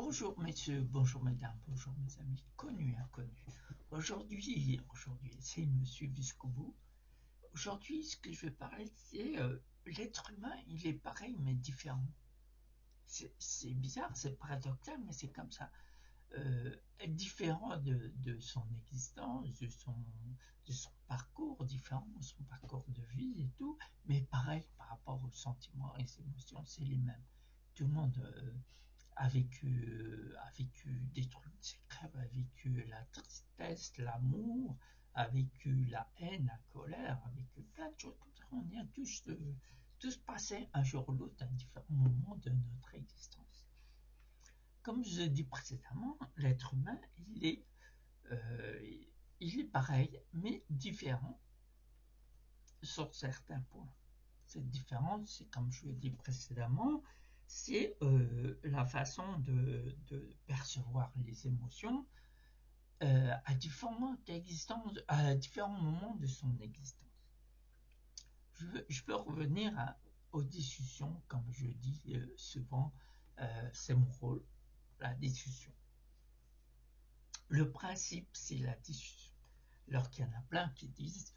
Bonjour messieurs, bonjour mesdames, bonjour mes amis, connus et inconnus. Aujourd'hui, essayez de me suivre jusqu'au bout. Aujourd'hui, ce que je vais parler, c'est l'être humain, il est pareil mais différent. C'est bizarre, c'est paradoxal, mais c'est comme ça. Différent de son existence, de son parcours, différent de son parcours de vie et tout, mais pareil par rapport aux sentiments et aux émotions, c'est les mêmes. Tout le monde a vécu des trucs secrets, a vécu la tristesse, l'amour, a vécu la haine, la colère, a vécu plein de choses comme ça. On y a tous passé un jour ou l'autre à différents moments de notre existence. Comme je l'ai dit précédemment, l'être humain, euh, il est pareil, mais différent sur certains points. Cette différence, c'est comme je l'ai dit précédemment, c'est la façon de percevoir les émotions à différents moments de son existence. Je veux revenir aux discussions, comme je dis souvent, c'est mon rôle, la discussion. Le principe, c'est la discussion. Alors qu'il y en a plein qui disent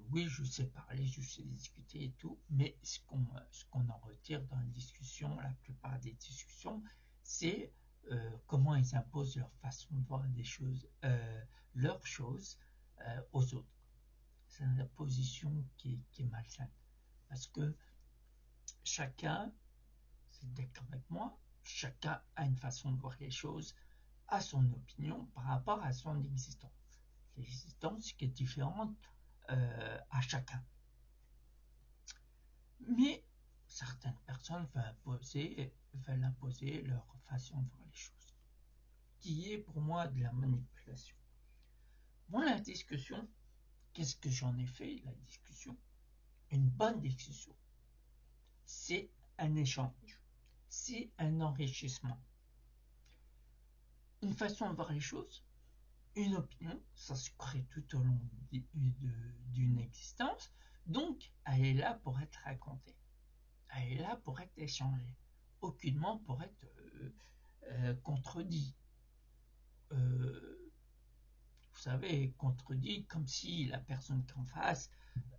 oui, je sais parler, je sais discuter et tout, mais ce qu'on en retire dans les discussions, la plupart des discussions, c'est comment ils imposent leur façon de voir des choses, leurs choses aux autres. C'est une position qui est malsaine. Parce que chacun, c'est d'accord avec moi, chacun a une façon de voir les choses, a son opinion par rapport à son existence. L'existence qui est différente à chacun. Mais certaines personnes veulent imposer leur façon de voir les choses, qui est pour moi de la manipulation. Bon, la discussion, qu'est-ce que j'en ai fait, la discussion? Une bonne discussion, c'est un échange, c'est un enrichissement. Une façon de voir les choses, une opinion, ça se crée tout au long d'une existence, donc elle est là pour être racontée. Elle est là pour être échangée, aucunement pour être contredit. Vous savez, contredit comme si la personne qu'en face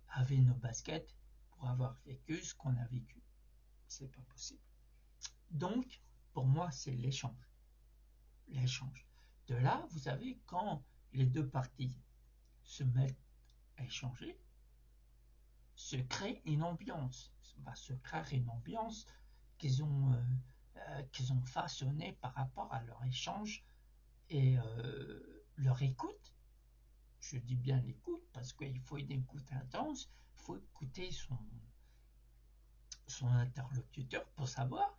avait nos baskets pour avoir vécu ce qu'on a vécu. C'est pas possible. Donc, pour moi, c'est l'échange. L'échange. De là, vous savez, quand les deux parties se mettent à échanger, se crée une ambiance. Va se créer une ambiance qu'ils ont façonnée par rapport à leur échange et leur écoute. Je dis bien l'écoute parce qu'il faut une écoute intense, il faut écouter son interlocuteur pour savoir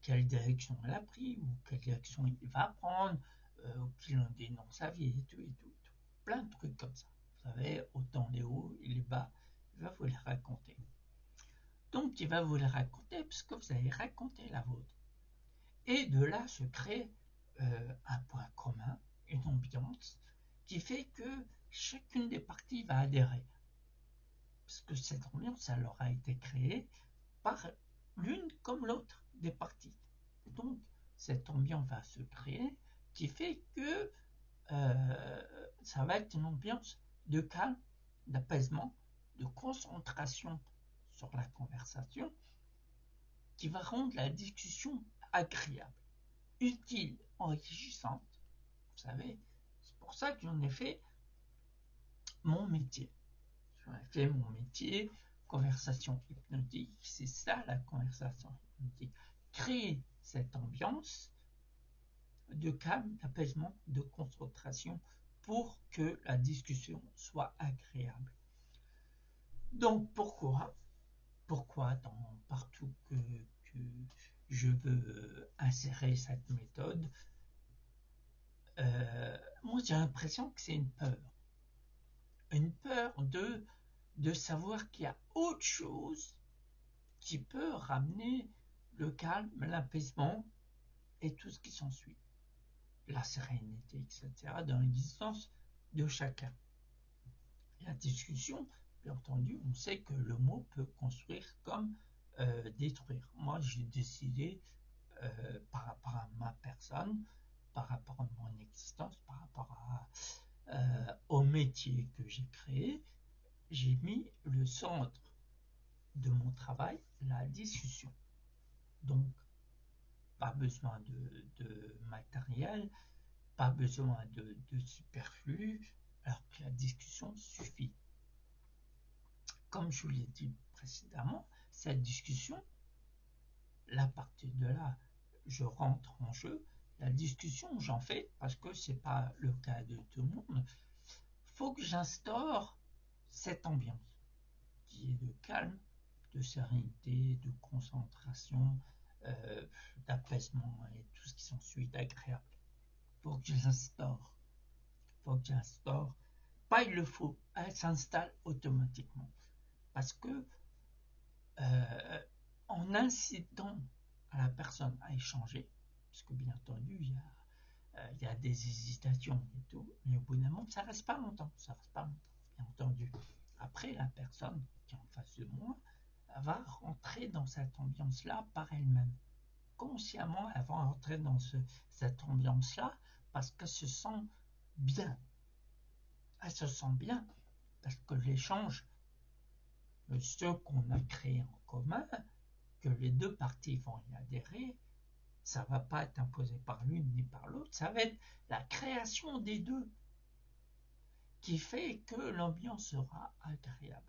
quelle direction elle a pris ou quelle direction il va prendre, ou qu'il en dénonce sa vie et tout, et tout, et tout. Plein de trucs comme ça. Vous savez, autant les hauts et les bas, il va vous les raconter. Donc il va vous les raconter parce que vous avez raconté la vôtre. Et de là se crée un point commun, une ambiance, qui fait que chacune des parties va adhérer. Parce que cette ambiance, elle aura été créée par l'une comme l'autre des parties. Donc, cette ambiance va se créer qui fait que ça va être une ambiance de calme, d'apaisement, de concentration sur la conversation qui va rendre la discussion agréable, utile, enrichissante. Vous savez, c'est pour ça que j'en ai fait mon métier. J'en ai fait mon métier, conversation hypnotique, c'est ça la conversation hypnotique. Créer cette ambiance de calme, d'apaisement, de concentration pour que la discussion soit agréable. Donc pourquoi partout que je veux insérer cette méthode, moi j'ai l'impression que c'est une peur de savoir qu'il y a autre chose qui peut ramener le calme, l'apaisement et tout ce qui s'ensuit, la sérénité, etc., dans l'existence de chacun. La discussion, bien entendu, on sait que le mot peut construire comme détruire. Moi, j'ai décidé par rapport à ma personne, par rapport à mon existence, par rapport au métier que j'ai créé. J'ai mis le centre de mon travail, la discussion. Donc, pas besoin de matériel, pas besoin de superflu, alors que la discussion suffit. Comme je vous l'ai dit précédemment, cette discussion, à partir de là, je rentre en jeu. La discussion, j'en fais parce que c'est pas le cas de tout le monde. Faut que j'instaure cette ambiance qui est de calme, de sérénité, de concentration, d'apaisement et tout ce qui s'ensuit d'agréable. Faut que j'instaure. Faut que j'instaure. Pas il le faut, elle s'installe automatiquement. Parce que en incitant à la personne à échanger, parce que bien entendu, il y a des hésitations et tout, mais au bout d'un moment, ça reste pas longtemps, bien entendu. Après, la personne qui est en face de moi, elle va rentrer dans cette ambiance-là par elle-même. Consciemment, elle va rentrer dans cette ambiance-là parce qu'elle se sent bien. Elle se sent bien parce que l'échange, ce qu'on a créé en commun, que les deux parties vont y adhérer, ça ne va pas être imposé par l'une ni par l'autre, ça va être la création des deux qui fait que l'ambiance sera agréable.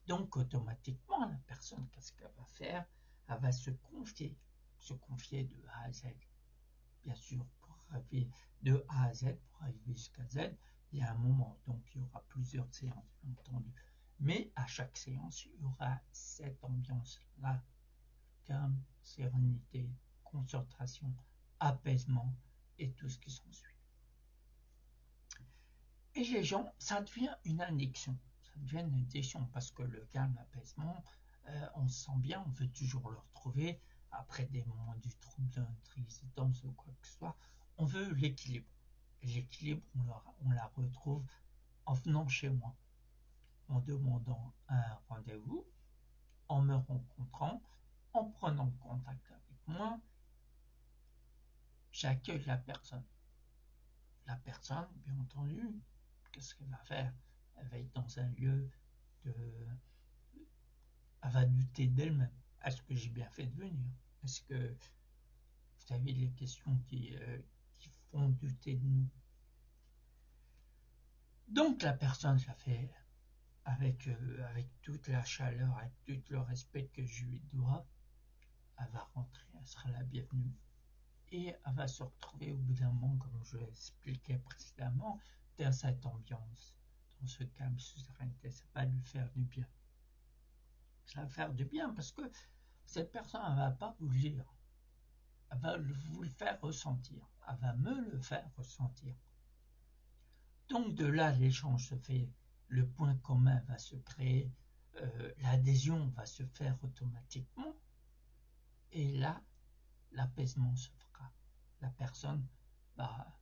Donc automatiquement, la personne, qu'est-ce qu'elle va faire? Elle va se confier de A à Z. Bien sûr, pour arriver de A à Z, pour arriver jusqu'à Z, il y a un moment, donc il y aura plusieurs séances, bien entendu. Mais à chaque séance, il y aura cette ambiance-là, calme, sérénité, concentration, apaisement et tout ce qui s'ensuit. Et les gens, ça devient une addiction. Ça devient une addiction parce que le calme, l'apaisement, on se sent bien, on veut toujours le retrouver après des moments du trouble de notre existence ou quoi que ce soit. On veut l'équilibre. Et l'équilibre, on la retrouve en venant chez moi, en demandant un rendez-vous, en me rencontrant, en prenant contact avec moi. J'accueille la personne. La personne, bien entendu, qu'est-ce qu'elle va faire? Elle va être dans un lieu de... Elle va douter d'elle-même. Est-ce que j'ai bien fait de venir? Est-ce que, vous savez, les questions qui font douter de nous. Donc la personne, ça fait avec toute la chaleur, avec tout le respect que je lui dois, elle va rentrer, elle sera la bienvenue. Et elle va se retrouver au bout d'un moment, comme je l'expliquais précédemment, dans cette ambiance, dans ce calme, cette sérénité. Ça va lui faire du bien. Ça va faire du bien parce que cette personne, elle ne va pas vous le dire. Elle va vous le faire ressentir. Elle va me le faire ressentir. Donc de là, l'échange se fait, le point commun va se créer, l'adhésion va se faire automatiquement. Et là, l'apaisement se fera. La personne va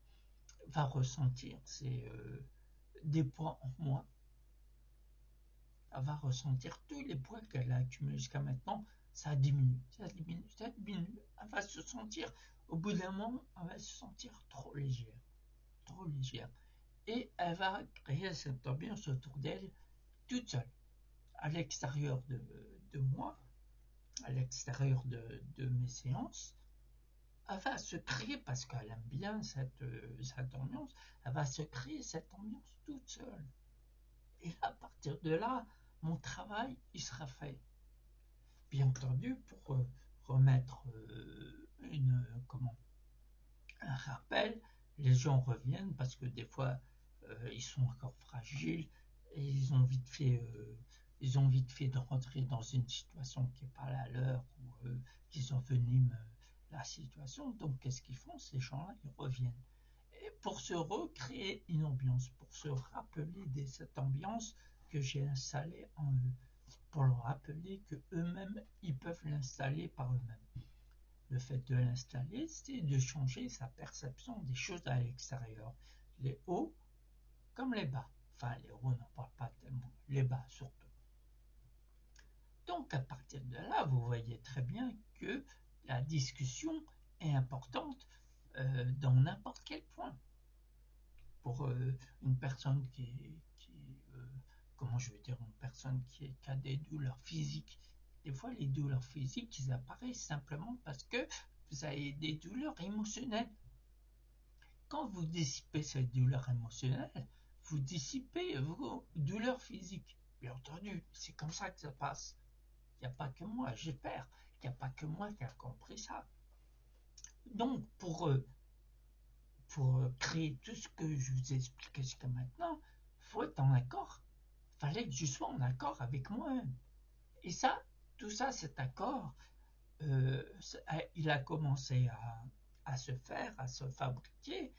ressentir des points en moins. Elle va ressentir tous les points qu'elle a accumulés jusqu'à maintenant. Ça diminue, ça diminue, ça diminue. Elle va se sentir, au bout d'un moment, elle va se sentir trop légère. Trop légère. Et elle va créer cette ambiance autour d'elle toute seule. À l'extérieur de moi, à l'extérieur de mes séances, elle va se créer, parce qu'elle aime bien cette ambiance, elle va se créer cette ambiance toute seule. Et à partir de là, mon travail, il sera fait. Bien entendu, pour remettre un rappel, les gens reviennent parce que des fois, ils sont encore fragiles et ils ont vite fait de rentrer dans une situation qui n'est pas la leur ou qu'ils enveniment la situation. Donc, qu'est-ce qu'ils font? Ces gens-là, ils reviennent. Et pour se recréer une ambiance, pour se rappeler de cette ambiance que j'ai installée en eux, pour leur rappeler que eux-mêmes, ils peuvent l'installer par eux-mêmes. Le fait de l'installer, c'est de changer sa perception des choses à l'extérieur. Les hauts comme les bas. Enfin, les hauts, on n'en parle pas tellement. Les bas surtout. Donc, à partir de là, vous voyez très bien que la discussion est importante dans n'importe quel point. Pour une personne comment je vais dire, une personne qui a des douleurs physiques. Des fois, les douleurs physiques, ils apparaissent simplement parce que vous avez des douleurs émotionnelles. Quand vous dissipez cette douleur émotionnelle, vous dissipez vos douleurs physiques. Bien entendu, c'est comme ça que ça passe. Il n'y a pas que moi, j'espère qu'il n'y a pas que moi qui a compris ça. Donc, pour créer tout ce que je vous ai expliqué jusqu'à maintenant, il faut être en accord. Il fallait que je sois en accord avec moi-même. Et ça, tout ça, cet accord, il a commencé à se faire, à se fabriquer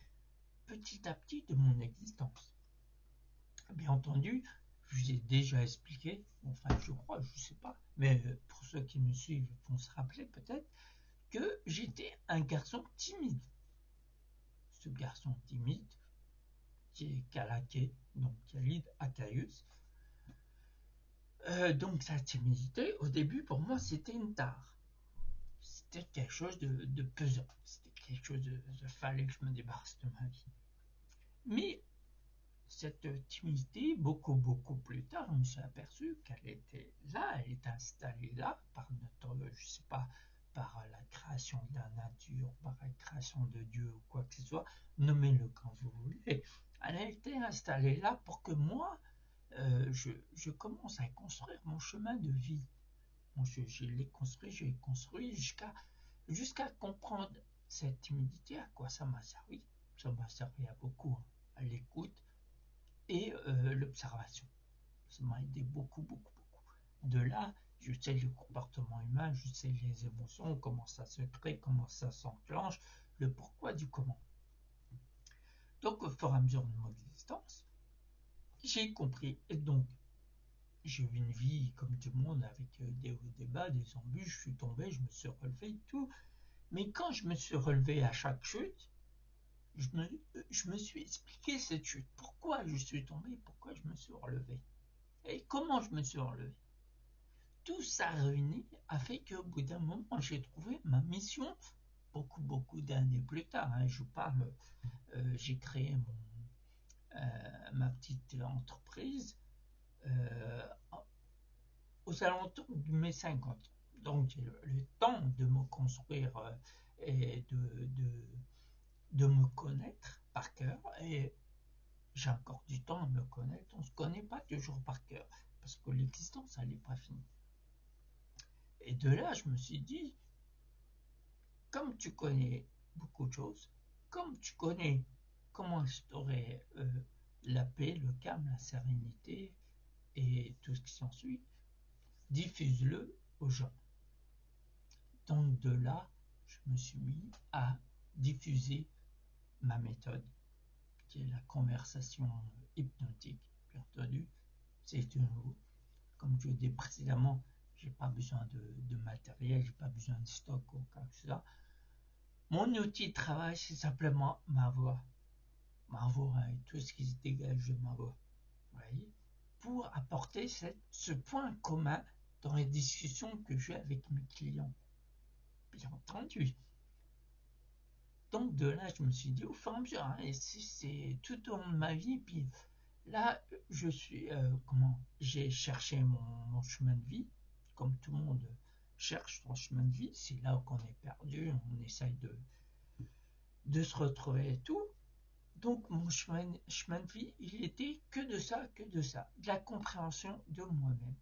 petit à petit de mon existence. Bien entendu, je vous ai déjà expliqué, enfin je crois, je ne sais pas, mais pour ceux qui me suivent vont se rappeler peut-être, que j'étais un garçon timide. Ce garçon timide, qui est Calaqué, donc Khalid Akaius. Donc sa timidité, au début, pour moi, c'était une tare. C'était quelque chose de pesant. C'était quelque chose de fallait que je me débarrasse de ma vie. Mais cette timidité, beaucoup plus tard, je me suis aperçu qu'elle était là, elle est installée là par notre, je sais pas, par la création de la nature, par la création de Dieu ou quoi que ce soit, nommez-le quand vous voulez. Elle a été installée là pour que moi, je commence à construire mon chemin de vie. Bon, je l'ai construit, j'ai construit jusqu'à comprendre cette timidité, à quoi ça m'a servi. Ça m'a servi à beaucoup, hein, à l'écoute et l'observation. Ça m'a aidé beaucoup. De là, je sais le comportement humain, je sais les émotions, comment ça se crée, comment ça s'enclenche, le pourquoi du comment. Donc, au fur et à mesure de mon existence, j'ai compris. Et donc, j'ai eu une vie comme tout le monde avec des hauts, des bas, des embûches, je suis tombé, je me suis relevé, tout. Mais quand je me suis relevé à chaque chute, je me suis expliqué cette chute. Pourquoi je suis tombé, pourquoi je me suis relevé. Et comment je me suis relevé. Tout ça réuni a fait qu'au bout d'un moment, j'ai trouvé ma mission, beaucoup d'années plus tard. Hein, je parle, j'ai créé ma petite entreprise euh, aux alentours de mes 50. Donc j'ai le temps de me construire et de me connaître par cœur. Et j'ai encore du temps à me connaître. On ne se connaît pas toujours par cœur parce que l'existence, elle n'est pas finie. Et de là, je me suis dit, comme tu connais beaucoup de choses, comme tu connais comment instaurer la paix, le calme, la sérénité et tout ce qui s'ensuit, diffuse-le aux gens. Donc de là, je me suis mis à diffuser ma méthode, qui est la conversation hypnotique. Bien entendu, c'est nouveau. Comme je l'ai dit précédemment, j'ai pas besoin de matériel, j'ai pas besoin de stock ou quoi que ce soit. Mon outil de travail, c'est simplement ma voix. Ma voix et tout ce qui se dégage de ma voix. Vous voyez, pour apporter ce point commun dans les discussions que j'ai avec mes clients. Bien entendu. Donc de là, je me suis dit, au fur et à mesure, hein, c'est tout au long de ma vie, puis là, je suis, j'ai cherché mon chemin de vie, comme tout le monde cherche son chemin de vie, c'est là qu'on est perdu, on essaye de se retrouver et tout. Donc mon chemin de vie, il était que de ça, de la compréhension de moi-même,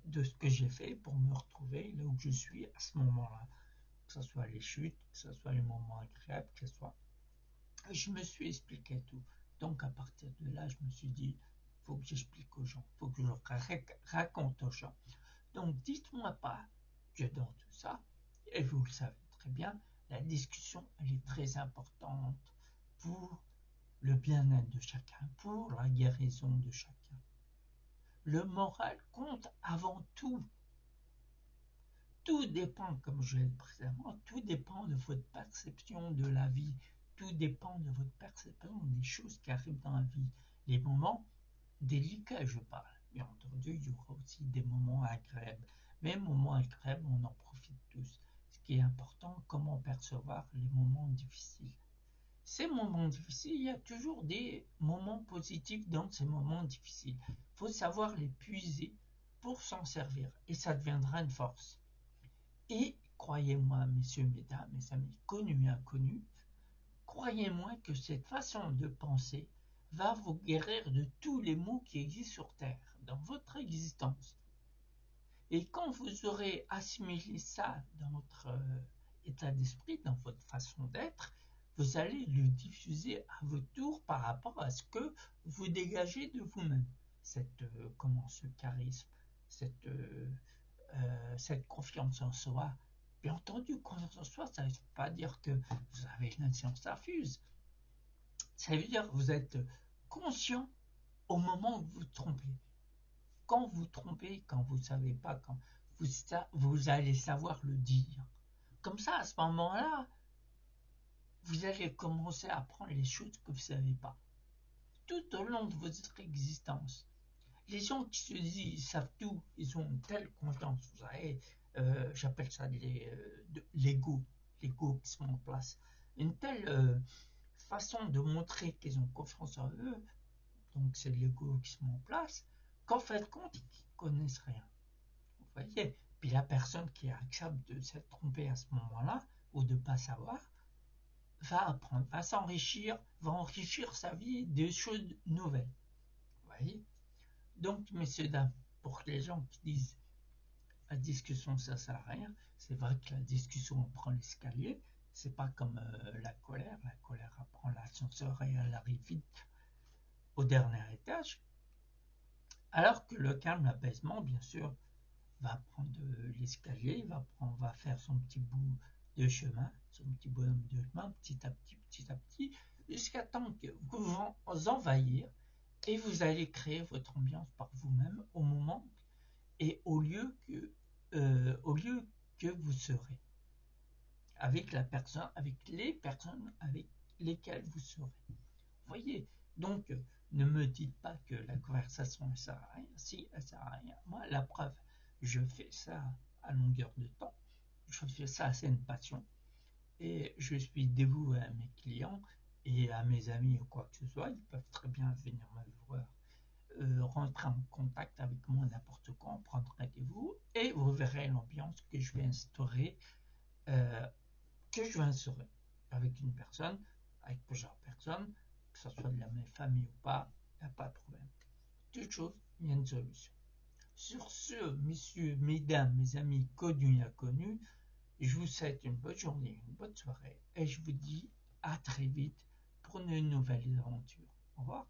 de ce que j'ai fait pour me retrouver là où je suis à ce moment-là, que ce soit les chutes, que ce soit les moments agréables, que ce soit... Je me suis expliqué tout. Donc à partir de là, je me suis dit, il faut que j'explique aux gens, il faut que je raconte aux gens. Donc dites-moi pas que dans tout ça, et vous le savez très bien, la discussion, elle est très importante pour le bien-être de chacun, pour la guérison de chacun. Le moral compte avant tout. Tout dépend, comme je l'ai dit précédemment, tout dépend de votre perception de la vie. Tout dépend de votre perception des choses qui arrivent dans la vie. Les moments délicats, je parle. Bien entendu, il y aura aussi des moments agréables. Mais moments agréables, on en profite tous. Ce qui est important, comment percevoir les moments difficiles. Ces moments difficiles, il y a toujours des moments positifs dans ces moments difficiles. Il faut savoir les puiser pour s'en servir et ça deviendra une force. Et croyez-moi, messieurs, mesdames, mes amis, connus et inconnus, croyez-moi que cette façon de penser va vous guérir de tous les maux qui existent sur Terre, dans votre existence. Et quand vous aurez assimilé ça dans votre état d'esprit, dans votre façon d'être, vous allez le diffuser à votre tour par rapport à ce que vous dégagez de vous-même. Ce charisme, cette confiance en soi. Bien entendu, confiance en soi, ça ne veut pas dire que vous avez une science infuse. Ça veut dire que vous êtes conscient au moment où vous vous trompez. Quand vous trompez, quand vous ne savez pas, quand vous allez savoir le dire. Comme ça, à ce moment-là, vous allez commencer à apprendre les choses que vous ne savez pas. Tout au long de votre existence. Les gens qui se disent ils savent tout, ils ont une telle confiance, vous savez, j'appelle ça l'ego, l'ego qui se met en place. Une telle façon de montrer qu'ils ont confiance en eux, donc c'est l'ego qui se met en place, qu'en fait de compte, ils ne connaissent rien. Vous voyez? Puis la personne qui accepte de s'être trompée à ce moment-là, ou de ne pas savoir, va apprendre, va s'enrichir, va enrichir sa vie de choses nouvelles. Vous voyez? Donc, messieurs, dames, pour les gens qui disent la discussion ça sert à rien, c'est vrai que la discussion on prend l'escalier, c'est pas comme la colère apprend l'ascenseur et elle arrive vite au dernier étage, alors que le calme, l'apaisement, bien sûr, va prendre l'escalier, va faire son petit bout de chemin, son petit bonhomme de chemin, petit à petit, jusqu'à temps que vous vous envahir et vous allez créer votre ambiance par vous-même au moment et au lieu que vous serez, avec les personnes avec lesquelles vous serez. Vous voyez, donc ne me dites pas que la conversation ne sert à rien. Si, elle sert à rien. Moi, la preuve, je fais ça à longueur de temps. Je fais ça, c'est une passion. Et je suis dévoué à mes clients et à mes amis ou quoi que ce soit. Ils peuvent très bien venir me voir, rentrer en contact avec moi n'importe quand, prendre rendez-vous et vous verrez l'ambiance que je vais instaurer, euh, avec une personne, avec plusieurs personnes, que ce soit de la même famille ou pas, il n'y a pas de problème. Toute chose, il y a une solution. Sur ce, messieurs, mesdames, mes amis connus et inconnus, je vous souhaite une bonne journée, une bonne soirée et je vous dis à très vite pour une nouvelle aventure. Au revoir.